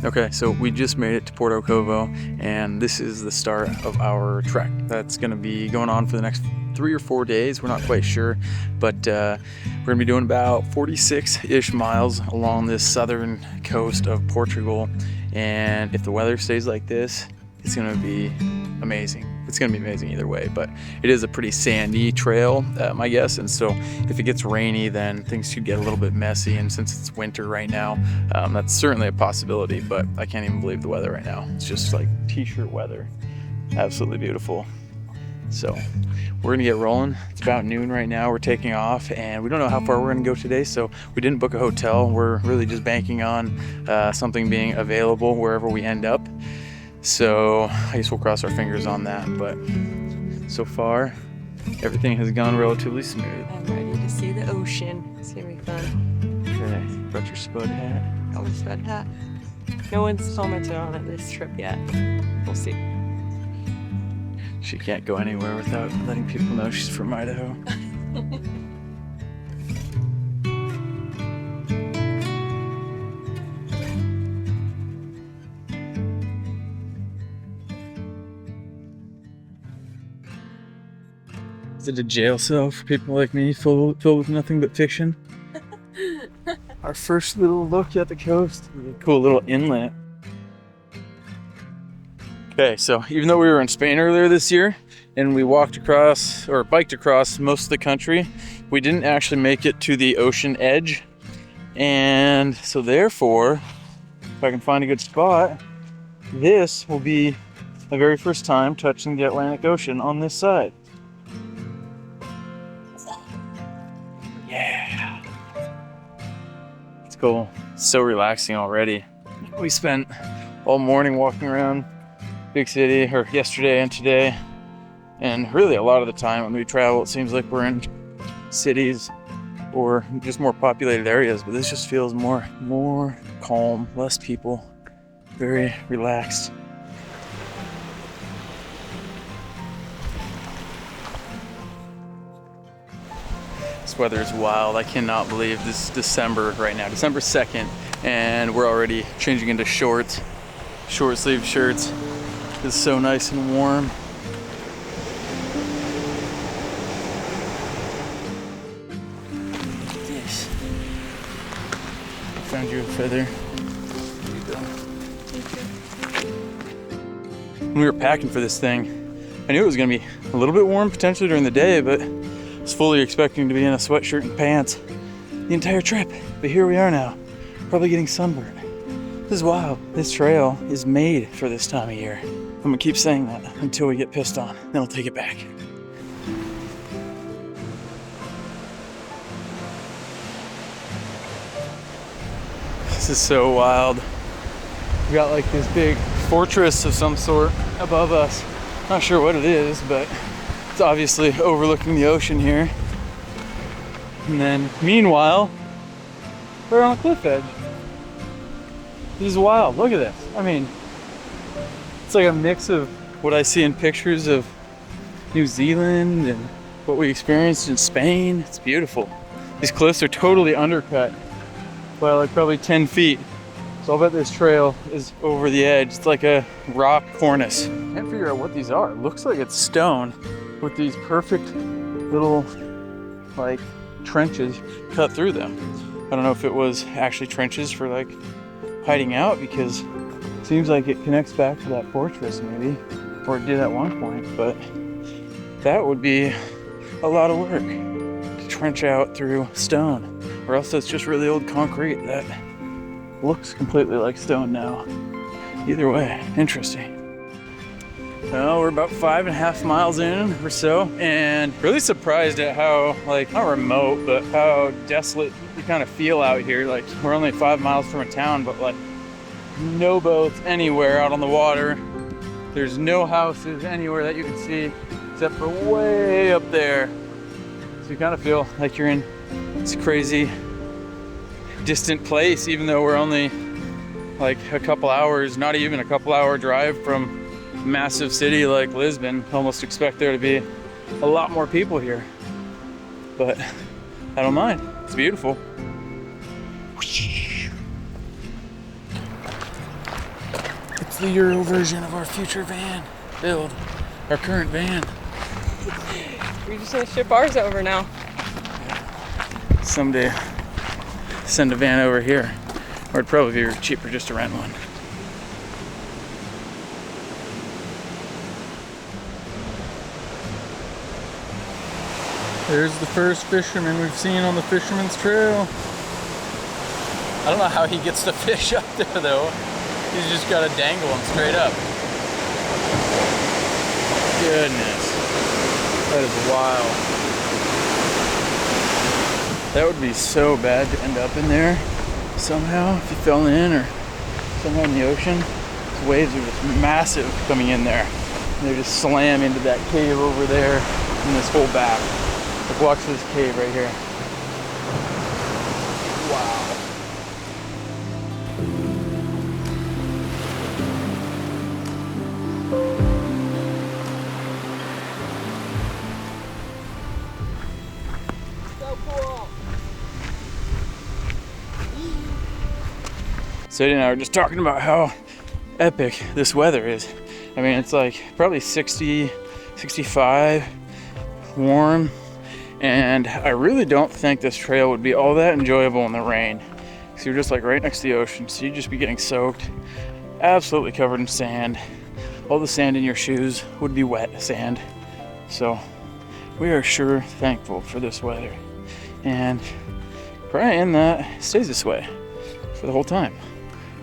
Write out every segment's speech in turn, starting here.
Okay, so we just made it to Porto Covo, and this is the start of our trek. That's going to be going on for the next 3 or 4 days. We're not quite sure, but we're going to be doing about 46-ish miles along this southern coast of Portugal. And if the weather stays like this, it's going to be amazing. It's going to be amazing either way, but it is a pretty sandy trail, my guess. And so if it gets rainy, then things should get a little bit messy. And since it's winter right now, that's certainly a possibility, but I can't even believe the weather right now. It's just like t-shirt weather. Absolutely beautiful. So we're gonna get rolling. It's about noon right now. We're taking off, and we don't know how far we're gonna go today, so we didn't book a hotel. We're really just banking on something being available wherever we end up. So I guess we'll cross our fingers on that, but so far everything has gone relatively smooth. I'm ready to see the ocean. It's gonna be fun. Okay, got your spud hat. Got my spud hat. No one's commented on it this trip yet. We'll see. She can't go anywhere without letting people know she's from Idaho. Is it a jail cell for people like me, filled with nothing but fiction? Our first little look at the coast. Cool little inlet. Okay, so even though we were in Spain earlier this year and we walked across or biked across most of the country, we didn't actually make it to the ocean edge. And so therefore, if I can find a good spot, this will be my very first time touching the Atlantic Ocean on this side. Yeah. It's cool. It's so relaxing already. We spent all morning walking around big city, or yesterday and today, and really a lot of the time when we travel it seems like we're in cities or just more populated areas, but this just feels more calm, less people, very relaxed. This weather is wild. I cannot believe this is December right now, December 2nd, and we're already changing into shorts, short sleeve shirts. It's so nice and warm. Yes. I found you a feather. There you go. When we were packing for this thing, I knew it was gonna be a little bit warm potentially during the day, but I was fully expecting to be in a sweatshirt and pants the entire trip. But here we are now, probably getting sunburned. This is wild. This trail is made for this time of year. I'm gonna keep saying that until we get pissed on, then I'll take it back. This is so wild. We got like this big fortress of some sort above us. Not sure what it is, but it's obviously overlooking the ocean here. And then meanwhile, we're on a cliff edge. This is wild. Look at this. I mean, it's like a mix of what I see in pictures of New Zealand and what we experienced in Spain. It's beautiful. These cliffs are totally undercut by like probably 10 feet. So I'll bet this trail is over the edge. It's like a rock cornice. Can't figure out what these are. It looks like it's stone with these perfect little like trenches cut through them. I don't know if it was actually trenches for like hiding out, because it seems like it connects back to that fortress maybe, or it did at one point, but that would be a lot of work to trench out through stone, or else it's just really old concrete that looks completely like stone now. Either way, interesting. Well, we're about 5.5 miles in or so, and really surprised at how, like, not remote, but how desolate you kind of feel out here. Like, we're only 5 miles from a town, but like no boats anywhere out on the water. There's no houses anywhere that you can see except for way up there. So you kind of feel like you're in this crazy distant place, even though we're only like a couple hours, not even a couple hour drive from a massive city like Lisbon. Almost expect there to be a lot more people here, but I don't mind. It's beautiful. It's the Euro version of our future van build. Our current van. We're just gonna ship ours over now. Someday, send a van over here. Or it'd probably be cheaper just to rent one. There's the first fisherman we've seen on the Fisherman's Trail. I don't know how he gets the fish up there though. He's just got to dangle them straight up. Goodness. That is wild. That would be so bad to end up in there somehow if you fell in or somehow in the ocean. These waves are just massive coming in there. And they just slam into that cave over there and this whole back. Like watch this cave right here. Wow. Sadie and I were just talking about how epic this weather is. I mean, it's like probably 60, 65, warm, and I really don't think this trail would be all that enjoyable in the rain. So you're just like right next to the ocean, so you'd just be getting soaked, absolutely covered in sand. All the sand in your shoes would be wet sand. So we are sure thankful for this weather. And praying that it stays this way for the whole time.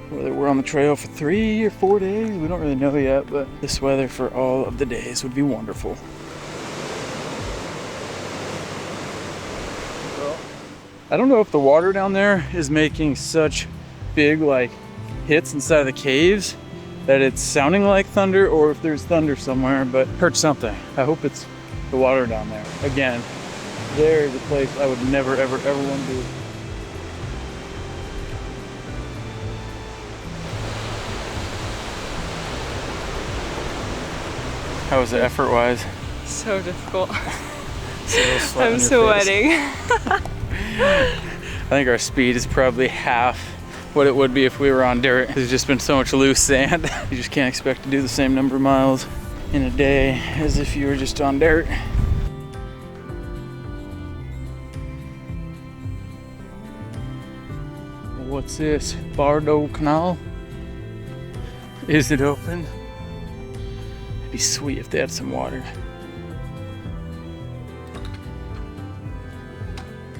Whether we're on the trail for 3 or 4 days, we don't really know yet, but this weather for all of the days would be wonderful. Well, I don't know if the water down there is making such big like hits inside of the caves that it's sounding like thunder, or if there's thunder somewhere, but heard something. I hope it's the water down there. Again, there is a place I would never, ever, ever want to be. How was it effort-wise? So difficult. I'm sweating. I think our speed is probably half what it would be if we were on dirt. There's just been so much loose sand. You just can't expect to do the same number of miles in a day as if you were just on dirt. What's this? Bardo Canal? Is it open? It'd be sweet if they had some water.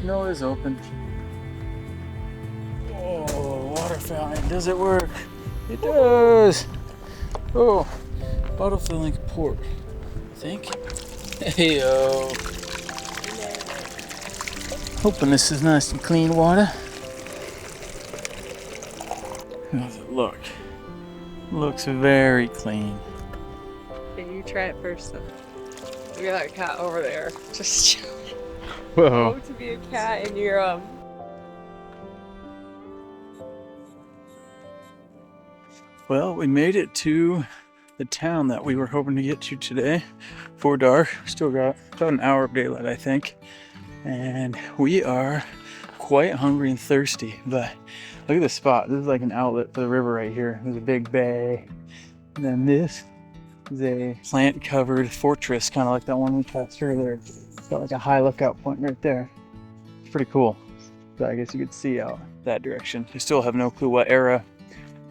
No, it's open. Oh, water fountain. Does it work? It does. Oh, bottle filling port. I think. Hey-o. Hoping this is nice and clean water. How does it look? Looks very clean. Okay, you try it first then. Look at that cat over there. Just chilling. Whoa. To be a cat in your Well, we made it to the town that we were hoping to get to today before dark. Still got about an hour of daylight, I think. And we are quite hungry and thirsty, but look at this spot. This is like an outlet for the river right here. There's a big bay. And then this is a plant-covered fortress, kind of like that one we passed earlier. It's got like a high lookout point right there. It's pretty cool. So I guess you could see out that direction. I still have no clue what era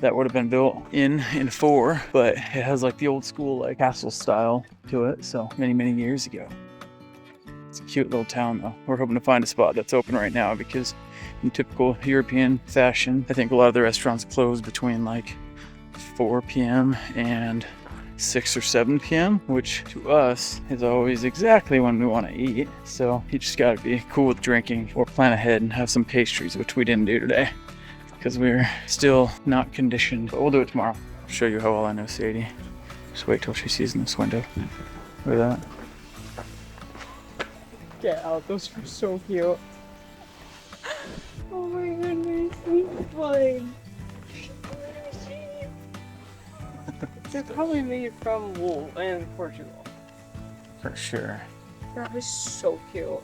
that would have been built in for, but it has like the old school like castle style to it. So many years ago. It's a cute little town though. We're hoping to find a spot that's open right now because in typical European fashion, I think a lot of the restaurants close between like 4 p.m. and 6 or 7 p.m., which to us is always exactly when we want to eat. So you just gotta be cool with drinking or plan ahead and have some pastries, which we didn't do today because we're still not conditioned, but we'll do it tomorrow. I'll show you how well I know Sadie. Just wait till she sees in this window. Look at that. Get out, those are so cute. Oh my goodness, he's flying. They're probably made from wool in Portugal. For sure. That was so cute.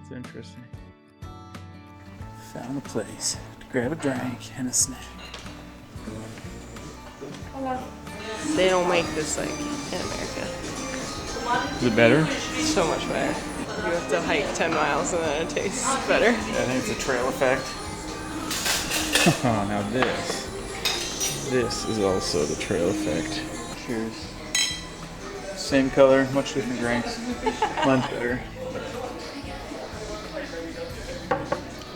It's interesting. Found a place to grab a drink and a snack. They don't make this like in America. Is it better? So much better. You have to hike 10 miles and then it tastes better. I think it's a trail effect. Oh, now this is also the trail effect. Cheers. Same color, much different drinks. Mine's better.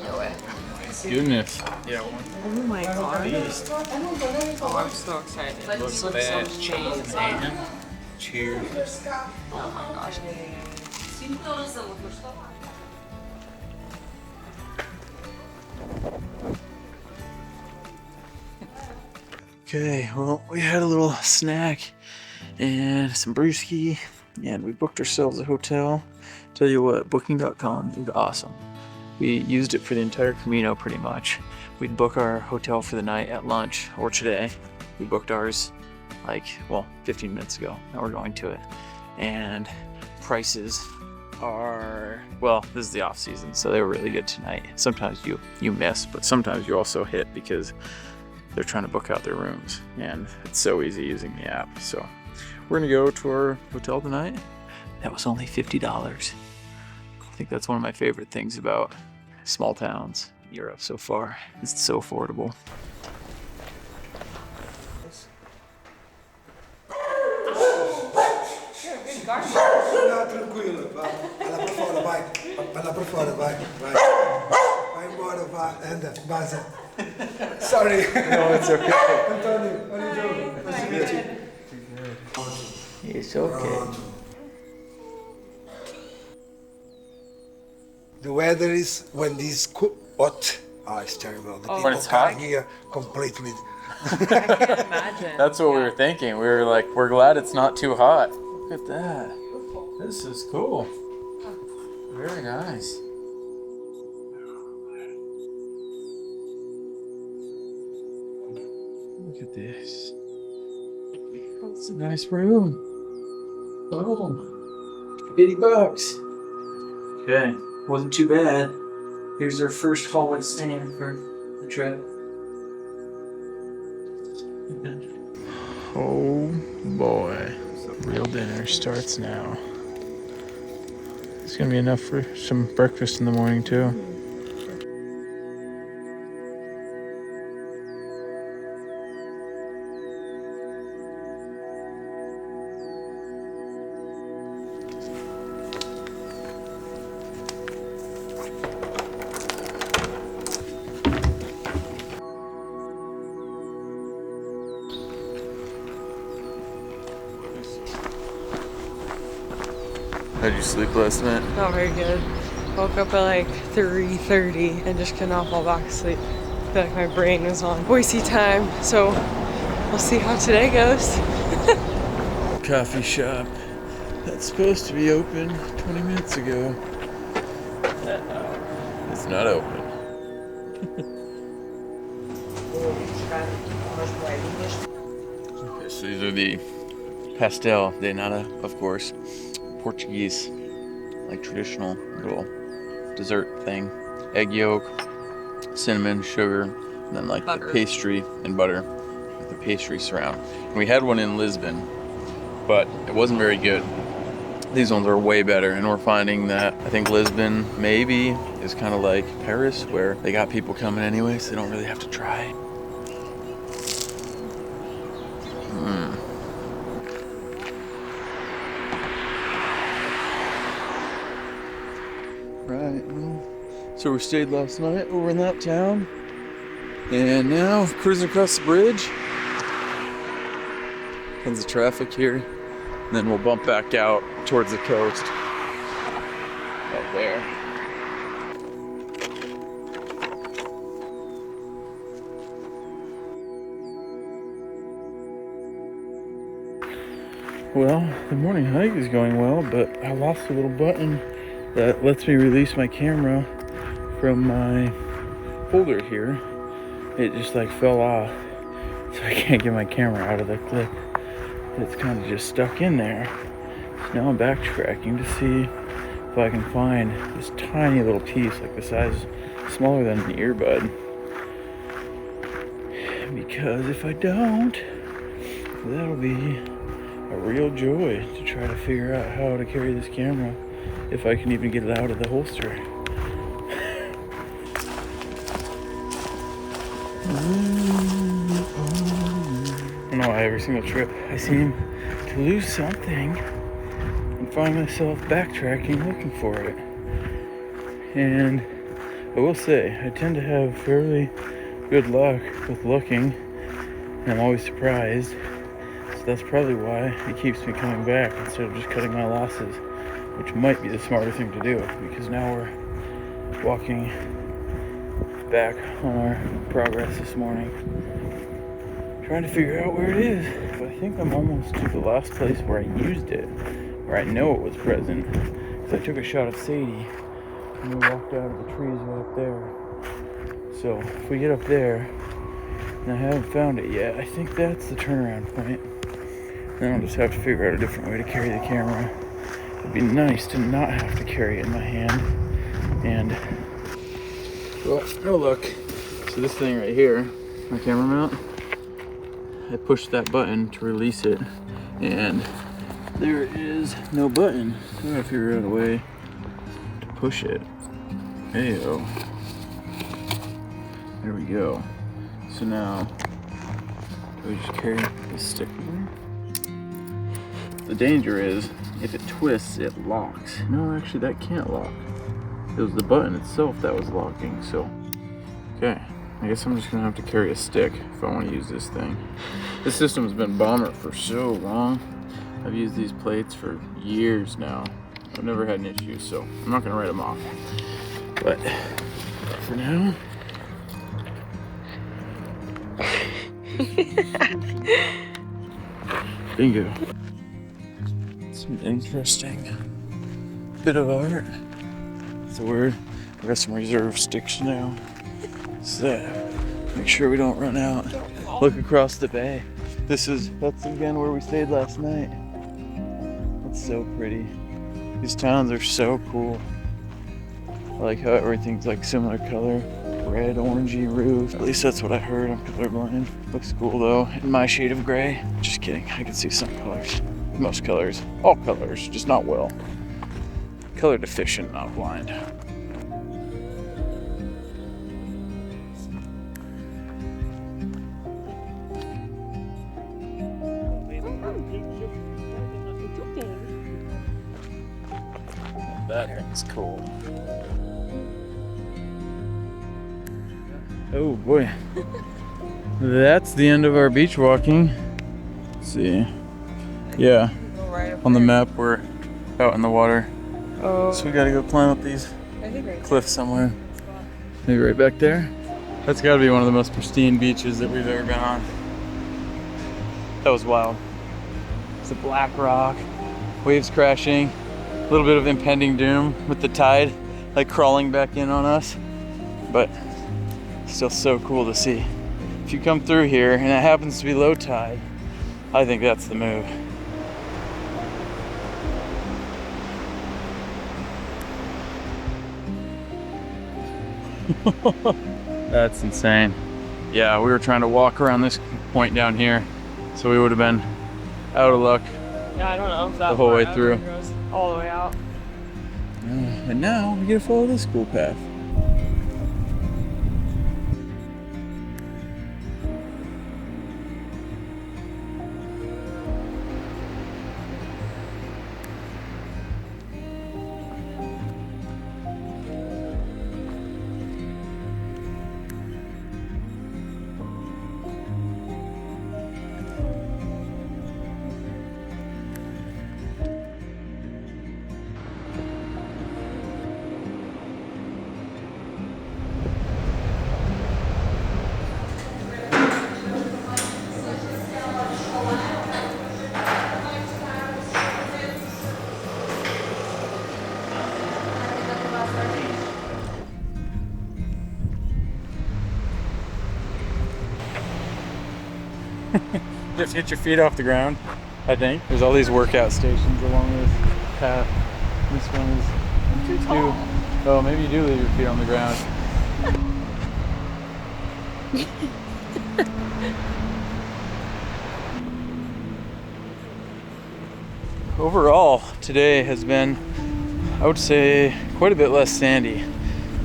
No way. Goodness. Yeah. Oh my god. Oh, I'm so excited. This looks so amazing. Cheers. Oh my gosh. Okay, well, we had a little snack and some brewski, and we booked ourselves a hotel. Tell you what, booking.com is awesome. We used it for the entire Camino pretty much. We'd book our hotel for the night at lunch, or today. We booked ours 15 minutes ago. Now we're going to it. And prices are, this is the off season, so they were really good tonight. Sometimes you miss, but sometimes you also hit because they're trying to book out their rooms, and it's so easy using the app. So we're gonna go to our hotel tonight. That was only $50. I think that's one of my favorite things about small towns in Europe so far. It's so affordable. No, tranquilo, vá. Vai lá para fora, vai. Vai lá para fora, vai. Vai. Vai embora, vá. Anda, vaza. Sorry. No, it's okay. António, how are you doing? Nice to meet you. It's okay. The weather is when this hot. Oh, it's terrible. The When people it's hot? are here completely. I can't imagine. That's what we were thinking. We were like, we're glad it's not too hot. Look at that. This is cool. Very nice. Look at this. It's a nice room. Oh, $80. Okay, wasn't too bad. Here's our first hallway stand for the trip. Oh boy. Real dinner starts now. It's gonna be enough for some breakfast in the morning too. How'd you sleep last night? Not very good. Woke up at like 3:30 and just could not fall back asleep. I feel like my brain was on Boise time, so we'll see how today goes. Coffee shop that's supposed to be open 20 minutes ago. It's not open. Okay, so these are the pastel de nata, of course. Portuguese, like traditional little dessert thing. Egg yolk, cinnamon, sugar, and then like Butter. the pastry and butter with the pastry surround. And we had one in Lisbon, but it wasn't very good. These ones are way better, and we're finding that I think Lisbon maybe is kind of like Paris, where they got people coming anyway, so they don't really have to try. Right, well, so we stayed last night over in that town, and now cruising across the bridge. Tons of traffic here, and then we'll bump back out towards the coast. Out there. Well, the morning hike is going well, but I lost a little button that lets me release my camera from my holder here. It just like fell off, so I can't get my camera out of the clip. It's kind of just stuck in there. So now I'm backtracking to see if I can find this tiny little piece, like the size smaller than an earbud. because if I don't, that'll be a real joy to try to figure out how to carry this camera, if I can even get it out of the holster. I don't know why every single trip I seem to lose something and find myself backtracking looking for it. And I will say, I tend to have fairly good luck with looking, and I'm always surprised. So that's probably why it keeps me coming back instead of just cutting my losses, which might be the smarter thing to do, because now we're walking back on our progress this morning, trying to figure out where it is. But I think I'm almost to the last place where I used it, where I know it was present, because I took a shot of Sadie and we walked out of the trees right up there. So if we get up there and I haven't found it yet, I think that's the turnaround point. Then I'll just have to figure out a different way to carry the camera. It'd be nice to not have to carry it in my hand. And well, oh look, so this thing right here, my camera mount, I pushed that button to release it, and there is no button. So I gotta figure out a way to push it. Heyo. There we go. So now, do we just carry this stick here? The danger is, if it twists, it locks. No, actually that can't lock. It was the button itself that was locking, so. Okay, I guess I'm just gonna have to carry a stick if I wanna use this thing. This system's been bomber for so long. I've used these plates for years now. I've never had an issue, so I'm not gonna write them off. But for now, bingo. Some interesting bit of art. So weird. We got some reserve sticks now. So make sure we don't run out. Look across the bay. That's again where we stayed last night. It's so pretty. These towns are so cool. I like how everything's like similar color. Red, orangey roof. At least that's what I heard. I'm colorblind. Looks cool though. In my shade of gray. Just kidding. I can see some colors. Most colors. All colors. Just not well. Color deficient, not blind. That thing's cool. Oh boy. That's the end of our beach walking. Let's see. Yeah. On the map, we're out in the water. Oh. So we gotta go climb up these cliffs somewhere. Maybe right back there. That's gotta be one of the most pristine beaches that we've ever been on. That was wild. It's a black rock, waves crashing, a little bit of impending doom with the tide like crawling back in on us, but still so cool to see. If you come through here and it happens to be low tide, I think that's the move. That's insane. Yeah, we were trying to walk around this point down here, so we would have been out of luck. Yeah, I don't know if that the whole way through. Goes all the way out. And now we get to follow this cool path. Just get your feet off the ground, I think. There's all these workout stations along this path. This one is too tall. Oh, maybe you do leave your feet on the ground. Overall, today has been, I would say, quite a bit less sandy.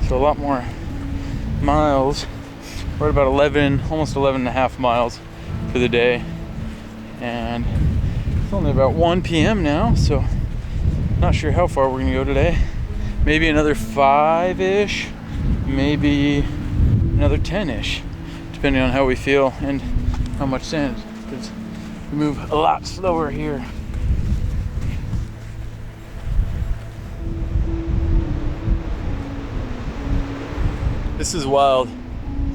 So a lot more miles. We're at about 11, almost 11 and a half miles for the day. And it's only about 1 p.m. now, so not sure how far we're gonna go today. Maybe another 5-ish, maybe another 10-ish, depending on how we feel and how much sand, because we move a lot slower here. This is wild. So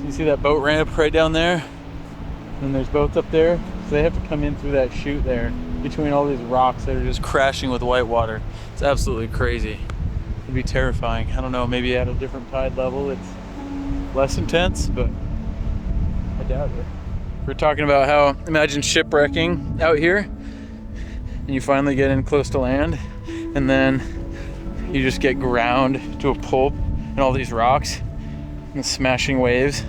you see that boat ramp right down there? And there's boats up there. So they have to come in through that chute there between all these rocks that are just crashing with white water. It's absolutely crazy. It'd be terrifying. I don't know, maybe at a different tide level it's less intense, but I doubt it. We're talking about how, imagine shipwrecking out here and you finally get in close to land and then you just get ground to a pulp and all these rocks and smashing waves.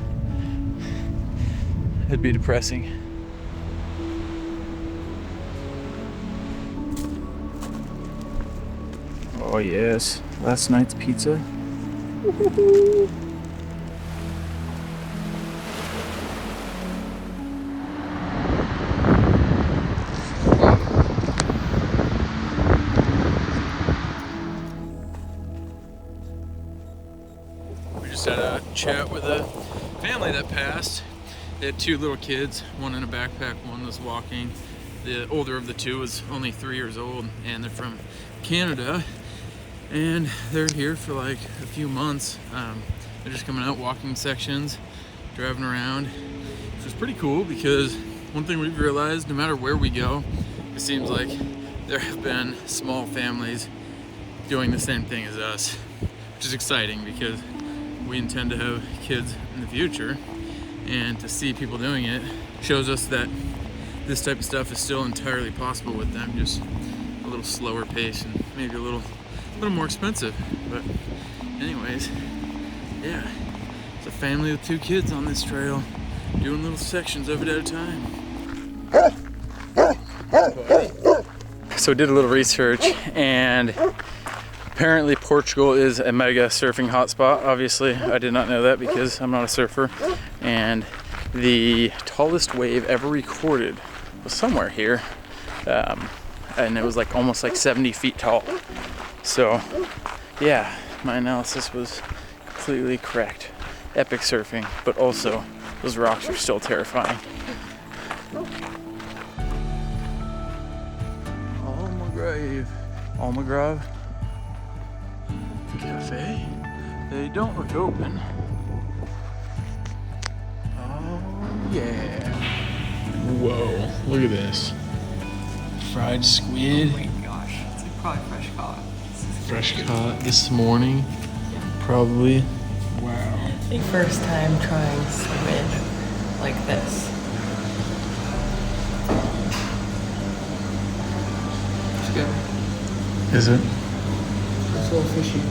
It'd be depressing. Oh yes, last night's pizza. We just had a chat with a family that passed. They had 2 little kids, one in a backpack, one was walking. The older of the 2 was only 3 years old, and they're from Canada. And they're here for like a few months. They're just coming out, walking sections, driving around, which is pretty cool because one thing we've realized, no matter where we go, it seems like there have been small families doing the same thing as us, which is exciting because we intend to have kids in the future, and to see people doing it shows us that this type of stuff is still entirely possible with them, just a little slower pace and maybe a little more expensive. But anyways, yeah, it's a family with 2 kids on this trail doing little sections of it at a time. So did a little research, and apparently Portugal is a mega surfing hotspot. Obviously I did not know that because I'm not a surfer, and the tallest wave ever recorded was somewhere here, and it was like almost like 70 feet tall. So yeah, my analysis was completely correct. Epic surfing, but also those rocks are still terrifying. Almagrave Cafe. They don't look open. Oh yeah. Whoa, look at this. Fried squid. Oh my gosh, it's like probably fresh caught. Fresh caught this morning, probably. Wow. The first time trying squid like this. It's good. Is it? It's a little fishy.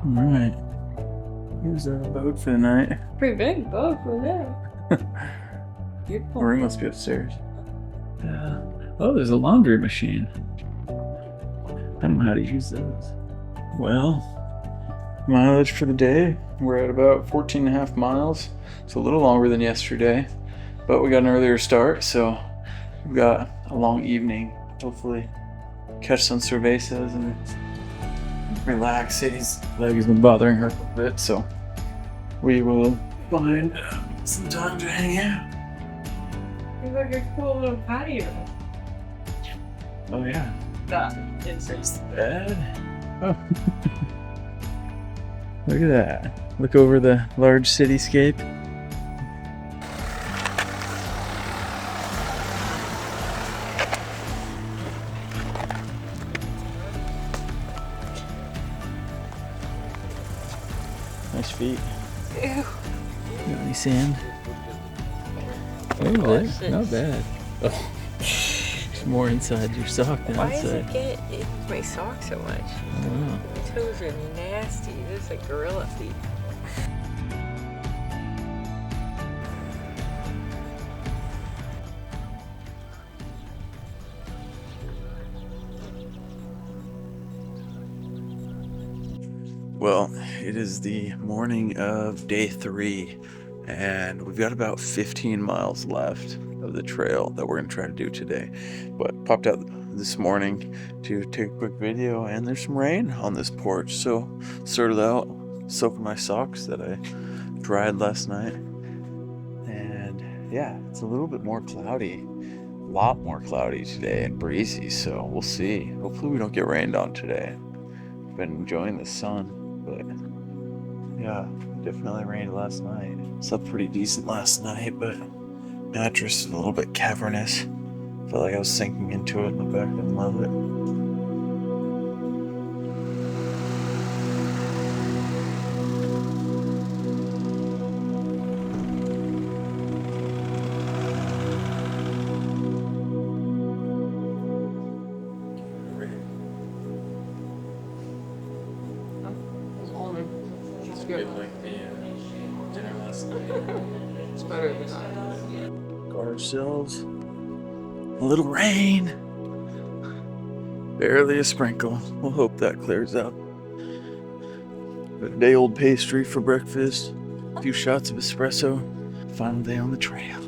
All right. Here's our boat for the night. Pretty big boat for that. Beautiful. Or we must be upstairs. Oh, there's a laundry machine. I don't know how to use those. Well, mileage for the day. We're at about 14 and a half miles. It's a little longer than yesterday, but we got an earlier start, so we've got a long evening. Hopefully catch some cervezas and relax. Sadie's leg has been bothering her a little bit, so we will find some time to hang out. It's like a cool little patio. Oh yeah. That is just Bed. Oh. Look at that. Look over the large cityscape. Nice feet. ew. Got any sand? Oh, there. Not bad. Oh. more inside your sock than Why does outside. it get in my sock so much? I don't know. My toes are nasty. This is like gorilla feet. Well, it is the morning of day 3, and we've got about 15 miles left of the trail that we're going to try to do today. But popped out this morning to take a quick video, and there's some rain on this porch, so sorted out, soaking my socks that I dried last night. And yeah, it's a little bit more cloudy, a lot more cloudy today and breezy, so we'll see. Hopefully we don't get rained on today. Been enjoying the sun. But yeah, definitely rained last night. Slept pretty decent last night, but mattress is a little bit cavernous. Felt like I was sinking into it in the back. Didn't love it. It's good. Dinner last night. It's better than that. Got ourselves a little rain. Barely a sprinkle. We'll hope that clears up. A day old pastry for breakfast. A few shots of espresso. Final day on the trail.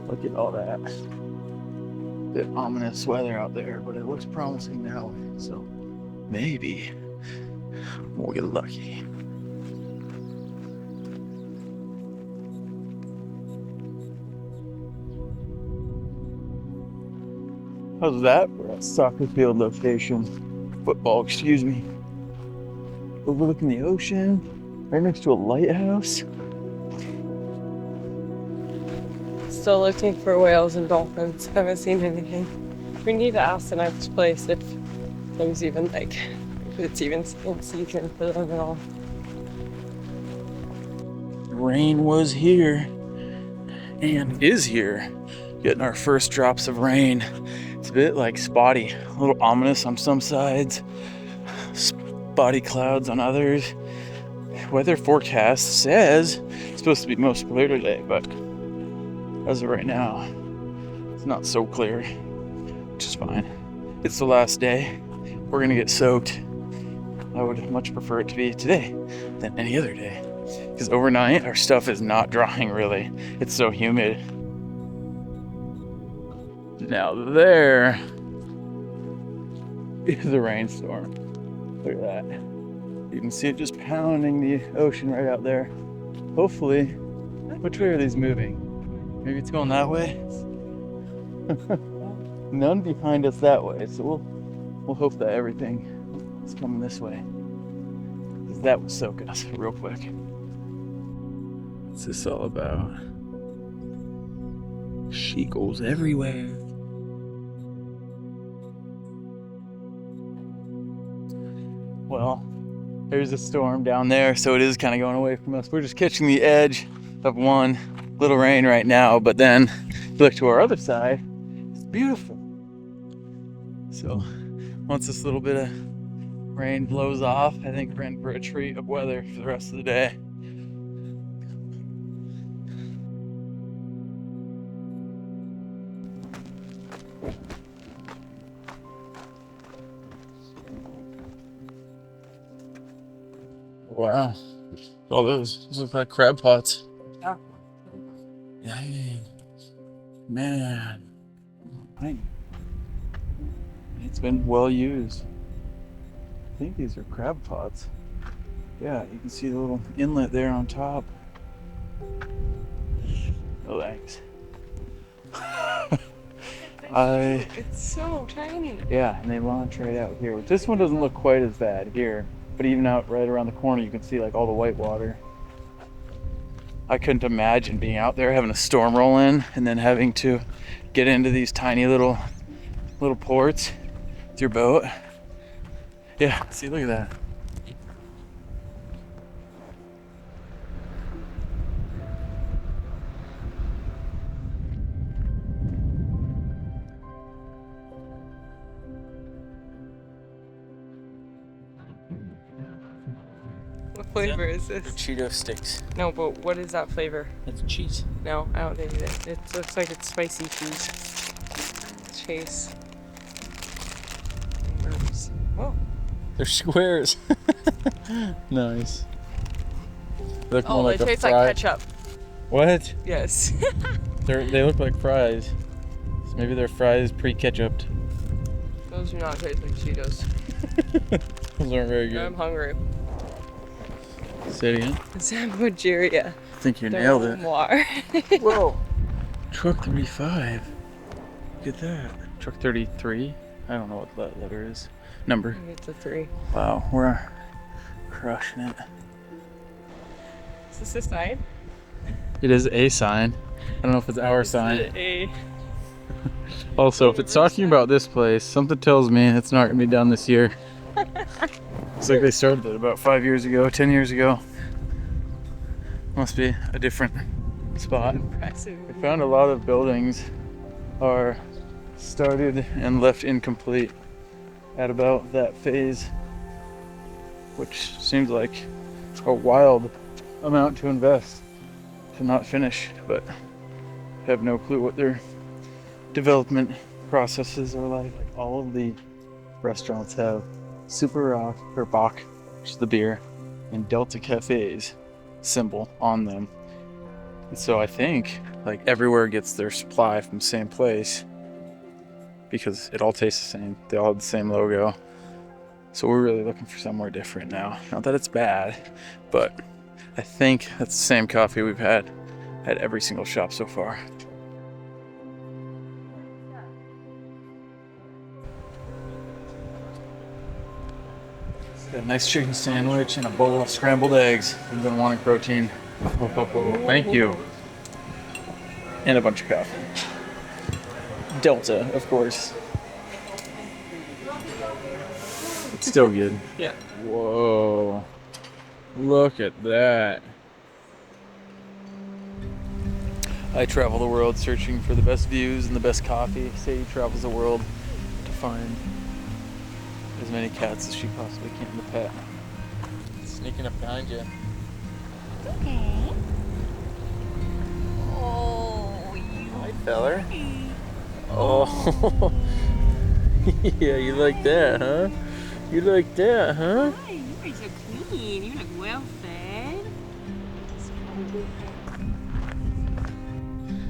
Look at all that. Bit ominous weather out there, but it looks promising now. So maybe we'll get lucky. How's that for a soccer field location? Football, excuse me. Overlooking the ocean, right next to a lighthouse. Still looking for whales and dolphins. Haven't seen anything. We need to ask the next place if there's even if it's even in season for them at all. Rain was here and is here. Getting our first drops of rain. It's a bit like spotty, a little ominous on some sides, spotty clouds on others. Weather forecast says it's supposed to be most clear today, but as of right now, it's not so clear, which is fine. It's the last day. We're gonna get soaked. I would much prefer it to be today than any other day, because overnight our stuff is not drying really. It's so humid. Now there is a rainstorm. Look at that. You can see it just pounding the ocean right out there. Hopefully, which way are these moving? Maybe it's going that way? None behind us that way, so we'll hope that everything is coming this way. Because that will soak us real quick. What's this all about? Sheagulls everywhere. Well, there's a storm down there, so it is kind of going away from us. We're just catching the edge of one little rain right now, but then if you look to our other side, it's beautiful. So once this little bit of rain blows off, I think we're in for a treat of weather for the rest of the day. Wow. All those look like crab pots. Yeah. Dang. Man. Tiny. It's been well used. I think these are crab pots. Yeah, you can see the little inlet there on top. No thanks. It's so tiny. Yeah, and they launch right out here. This one doesn't look quite as bad here, but even out right around the corner, you can see like all the white water. I couldn't imagine being out there having a storm roll in and then having to get into these tiny little ports with your boat. Yeah, see, look at that. What flavor is this? Cheeto sticks. No, but what is that flavor? It's cheese. No, I don't think it is. It looks like it's spicy cheese. Chase. Oh. They're squares. Nice. They look more Oh, like they a taste fry. like ketchup. What? Yes. They look like fries. So maybe they're fries pre-ketchuped. Those do not taste like Cheetos. Those aren't very good. I'm hungry. Say it again. Zambujeira. I think you nailed it. Noir. Whoa. Truck 35. Look at that. Truck 33. I don't know what that letter is. Number. It's a 3. Wow, we're crushing it. Is this a sign? It is a sign. I don't know if it's our sign. A. Also, if it's talking about this place, something tells me it's not going to be done this year. It's like they started it about 5 years ago, 10 years ago. Must be a different spot. Impressive. We found a lot of buildings are started and left incomplete at about that phase, which seems like a wild amount to invest to not finish, but have no clue what their development processes are like. All of the restaurants have Super Rock or Bach, which is the beer, and Delta Cafe's symbol on them. And so I think like everywhere gets their supply from the same place because it all tastes the same. They all have the same logo. So we're really looking for somewhere different now. Not that it's bad, but I think that's the same coffee we've had at every single shop so far. Got a nice chicken sandwich and a bowl of scrambled eggs. We've been wanting protein. Thank you. And a bunch of coffee. Delta, of course. It's still good. Yeah. Whoa. Look at that. I travel the world searching for the best views and the best coffee. Sadie travels the world to find as many cats as she possibly can to pet. Sneaking up behind you. Okay. Oh, Hi, feller. Oh. Yeah, you like that, huh? You like that, huh? hi, you are so clean. You look well fed.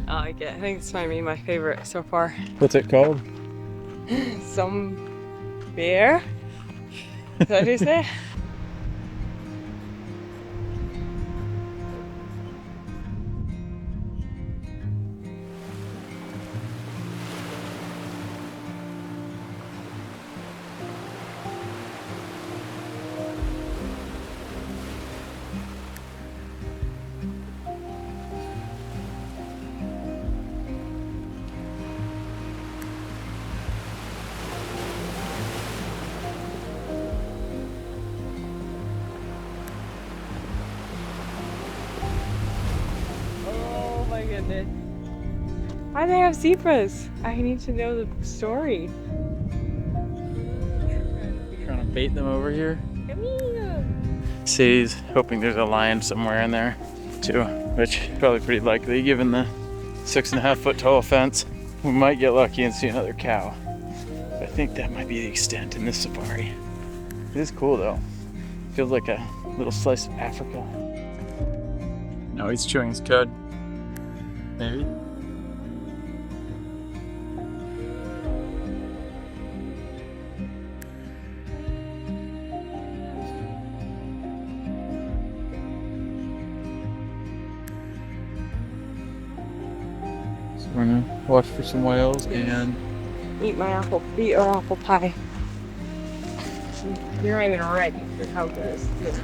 I like it. I think this might be my favorite so far. What's it called? Some beer? Is that what you say? Oh my goodness. Why do they have zebras? I need to know the story. Trying to bait them over here. Come here. Sadie's hoping there's a lion somewhere in there too, which is probably pretty likely given the 6.5 foot tall fence. We might get lucky and see another cow. But I think that might be the extent in this safari. It is cool though. Feels like a little slice of Africa. No, he's chewing his cud. Maybe. So we're gonna watch for some whales and Eat your apple pie. You're not even ready for how good this is.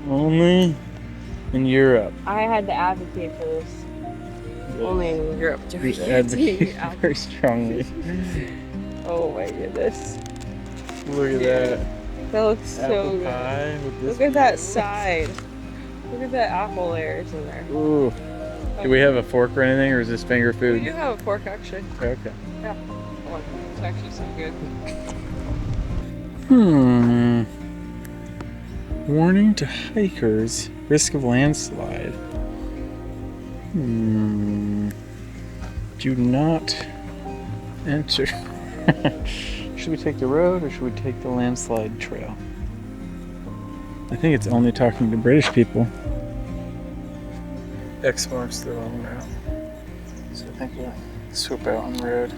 only in Europe. I had to advocate for this. Only in Europe do we Advocate apple. very strongly. Oh my goodness. Look at that. That looks so Apple good. pie with this. Look at that side. Look at that apple layers in there. Ooh. Do we have a fork or anything, or is this finger We food? do have a fork actually. Okay. Yeah. Oh, it's actually so good. Warning to hikers, risk of landslide. Do not enter. Should we take the road or should we take the landslide trail? I think it's only talking to British people. X marks the wrong route. So I think we'll swoop out on the road.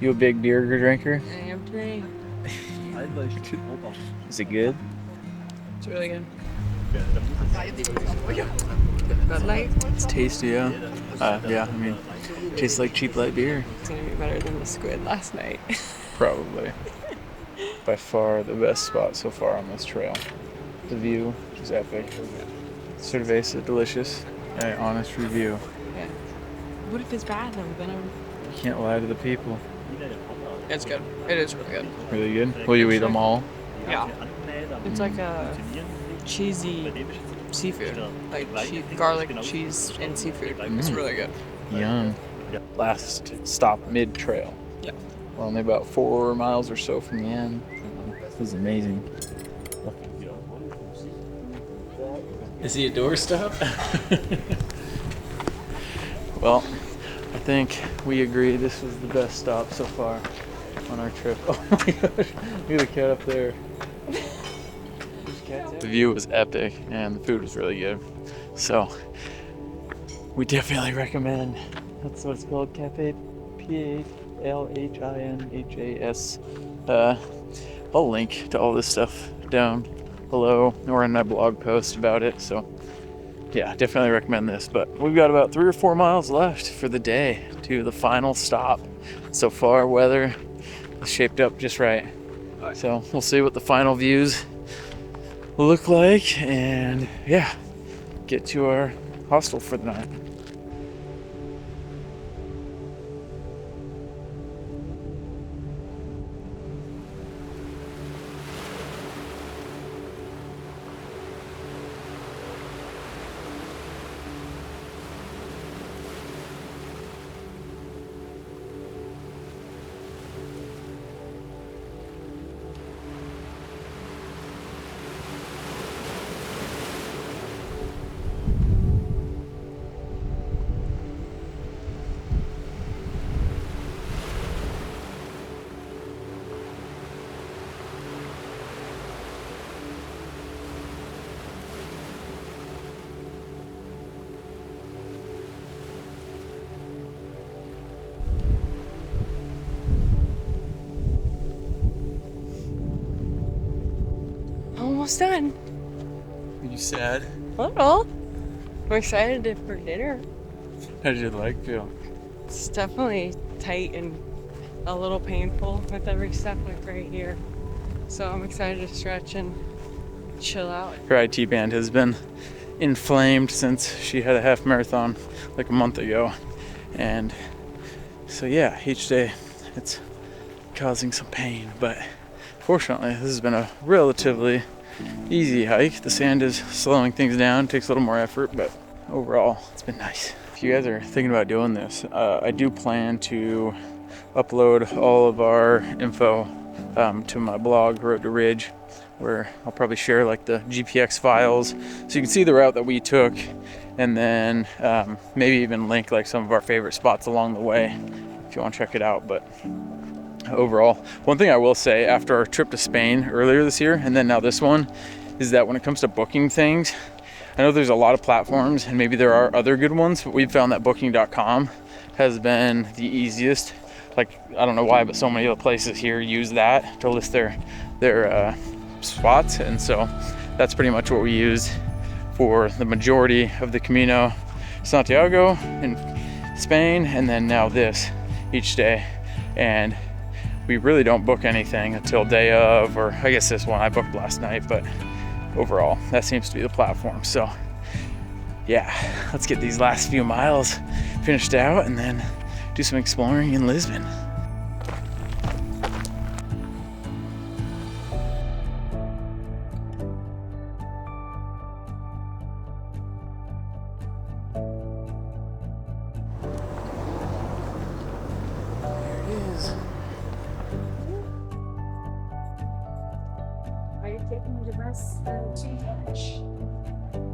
You a big beer drinker? I am today. Is it good? It's really good. Bud Light. It's tasty, yeah. Yeah, I mean, tastes like cheap light beer. It's gonna be better than the squid last night. Probably. By far the best spot so far on this trail. The view is epic. Cerveza delicious. An honest review. Yeah. What if it's bad though? Then You can't lie to the people. it's good. It is really good. Really good. Will you eat them all? Yeah. It's like a cheesy seafood, like garlic, cheese, and seafood. It's really good. Yum. Last stop mid-trail. Yeah. We're only about 4 miles or so from the end. This is amazing. Is he a doorstop? Well, I think we agree this was the best stop so far on our trip. Oh my gosh, look at the cat up there. The view was epic and the food was really good. So, we definitely recommend. That's what it's called, Cafe Plhinhas. I'll link to all this stuff down below or in my blog post about it. So yeah, definitely recommend this. But we've got about 3 or 4 miles left for the day to the final stop. So far, weather is shaped up just right. So we'll see what the final views look like and yeah, get to our hostel for the night. Almost done. Are you sad? A little. I'm excited for dinner. How did your leg feel? It's definitely tight and a little painful with every step, like right here. So I'm excited to stretch and chill out. Her IT band has been inflamed since she had a half marathon like a month ago. And so yeah, each day it's causing some pain, but fortunately this has been a relatively easy hike. The sand is slowing things down, takes a little more effort, but overall it's been nice. If you guys are thinking about doing this, I do plan to upload all of our info to my blog, Road to Ridge, where I'll probably share like the GPX files so you can see the route that we took, and then maybe even link like some of our favorite spots along the way if you want to check it out. But overall, one thing I will say after our trip to Spain earlier this year and then now this one is that when it comes to booking things, I know there's a lot of platforms and maybe there are other good ones, but we've found that booking.com has been the easiest. Like, I don't know why, but so many other places here use that to list their spots, and so that's pretty much what we used for the majority of the Camino Santiago in Spain, and then now this each day. And we really don't book anything until day of, or I guess this one I booked last night, but overall that seems to be the platform. So yeah, let's get these last few miles finished out and then do some exploring in Lisbon.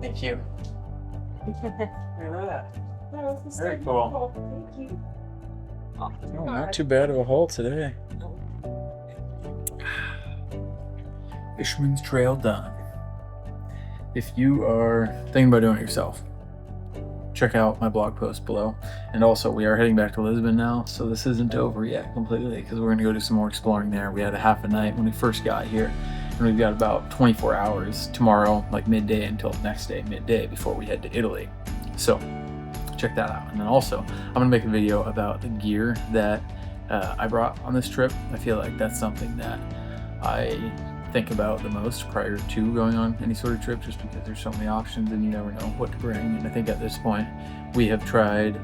Thank you. Look at that. Very cool. Thank you. Oh, not too bad of a haul today. Fisherman's Trail done. If you are thinking about doing it yourself, check out my blog post below. And also, we are heading back to Lisbon now, so this isn't over yet completely, because we're going to go do some more exploring there. We had a half a night when we first got here, and we've got about 24 hours tomorrow, like midday, until next day, midday, before we head to Italy. So check that out. And then also, I'm going to make a video about the gear that I brought on this trip. I feel like that's something that I think about the most prior to going on any sort of trip, just because there's so many options and you never know what to bring. And I think at this point we have tried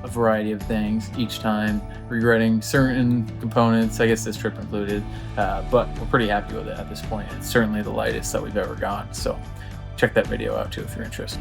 a variety of things each time, regretting certain components, I guess this trip included, but we're pretty happy with it at this point. It's certainly the lightest that we've ever gone, so check that video out too if you're interested.